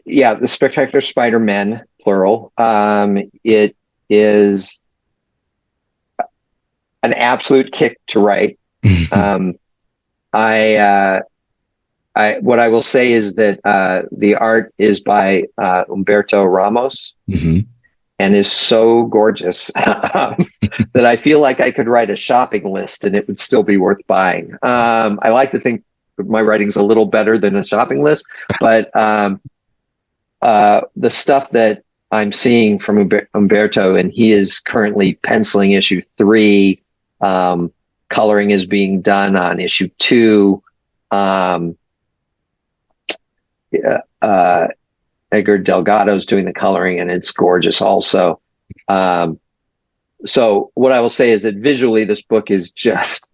Yeah, the Spectacular Spider-Men, plural. It is an absolute kick to write. Um, I what I will say is that the art is by Humberto Ramos Mhm. and is so gorgeous that I feel like I could write a shopping list and it would still be worth buying. I like to think my writing's a little better than a shopping list, but the stuff that I'm seeing from Umberto, and he is currently penciling issue 3. Coloring is being done on issue 2. Um, uh, Edgar Delgado's doing the coloring, and it's gorgeous also. Um, so what I will say is that visually, this book is just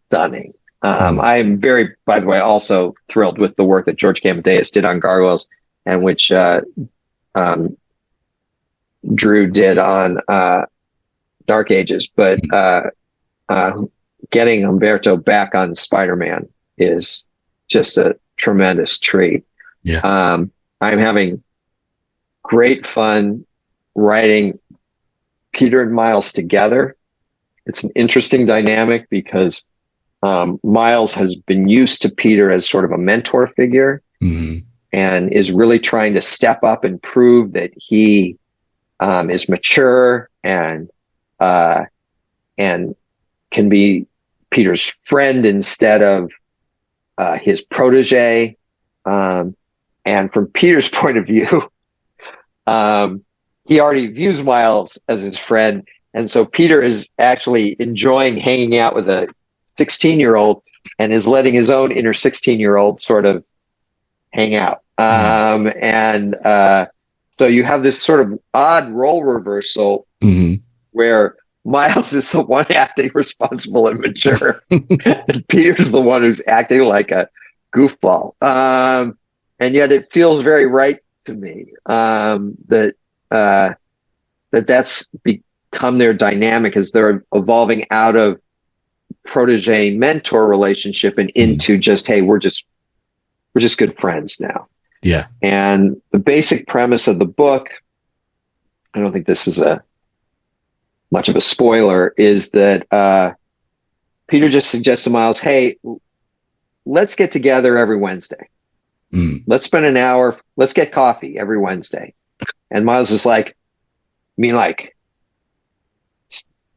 stunning. Mm. I am very, by the way, also thrilled with the work that George Camadeus did on Gargoyles, and which um, Drew did on Dark Ages. But getting Humberto back on Spider-Man is just a tremendous treat. Yeah. I'm having great fun writing Peter and Miles together. It's an interesting dynamic because Miles has been used to Peter as sort of a mentor figure Mhm. and is really trying to step up and prove that he is mature uh, and can be Peter's friend instead of his protege. And from Peter's point of view, he already views Miles as his friend. And so Peter is actually enjoying hanging out with a 16-year-old and is letting his own inner 16-year-old sort of hang out. Mm. And so you have this sort of odd role reversal Mhm. where Miles is the one acting responsible and mature, and Peter's the one who's acting like a goofball. And yet it feels very right to me uh, that's become their dynamic as they're evolving out of protege mentor relationship and Mm. into just, hey, we're just good friends now. Yeah. And the basic premise of the book, I don't think this is a much of a spoiler, is that Peter just suggests to Miles, hey, let's get together every Wednesday. Mm. Let's spend an hour. Let's get coffee every Wednesday. And Miles is like, I mean, like,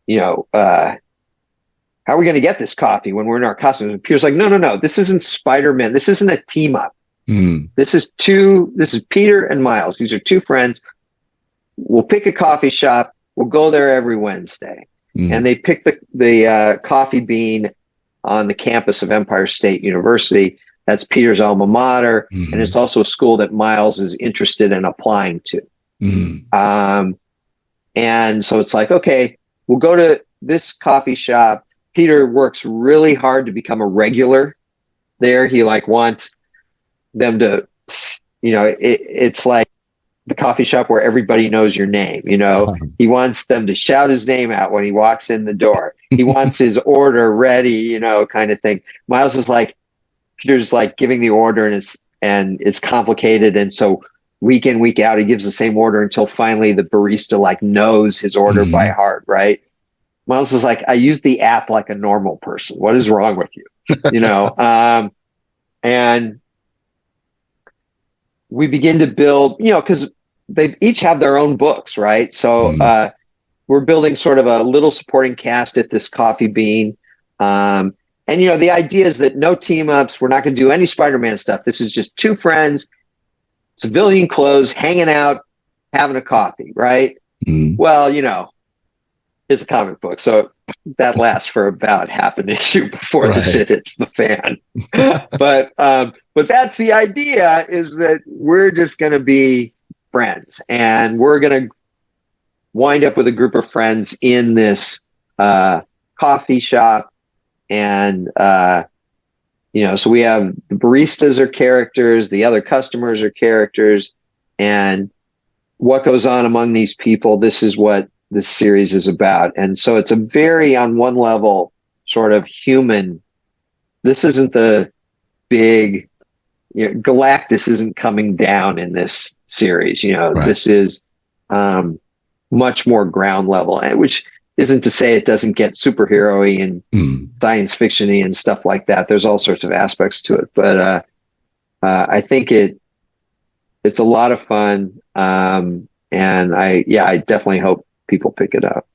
you know, how are we going to get this coffee when we're in our costumes? And Peter's like, no, no, no. This isn't Spider-Man. This isn't a team up. Mm. This is Peter and Miles. These are two friends. We'll pick a coffee shop. We'll go there every Wednesday. And Mm. they pick the Coffee Bean on the campus of Empire State University. That's Peter's alma mater, and it's Mhm. also a school that Miles is interested in applying to. Mm. Um, and so it's like, okay, we'll go to this coffee shop. Peter works really hard to become a regular there. He like wants them to, it's like the coffee shop where everybody knows your name. He wants them to shout his name out when he walks in the door. He wants his order ready, kind of thing. Miles is like, Peter's like giving the order and it's complicated. And so week in, week out, he gives the same order until finally the barista like knows his order by Mhm. heart. Right. Miles is like, I use the app like a normal person. What is wrong with you? You know? And we begin to build, cause they each have their own books. Right. So, Mm. we're building sort of a little supporting cast at this Coffee Bean. And the idea is that no team ups. We're not going to do any Spider-Man stuff. This is just two friends, civilian clothes, hanging out, having a coffee, right? Mm. Well, it's a comic book, so that lasts for about half an issue before the Right. shit hits the fan. But that's the idea: is that we're just going to be friends, and we're going to wind up with a group of friends in this coffee shop. And so we have the baristas are characters, the other customers are characters, and what goes on among these people, this is what this series is about. And so it's a very, on one level, sort of human. This isn't the big Galactus isn't coming down in this series. Right. This is much more ground level, which isn't to say it doesn't get superhero-y and Mm. science fiction-y and stuff like that. There's all sorts of aspects to it, but I think it's a lot of fun, and I definitely hope people pick it up.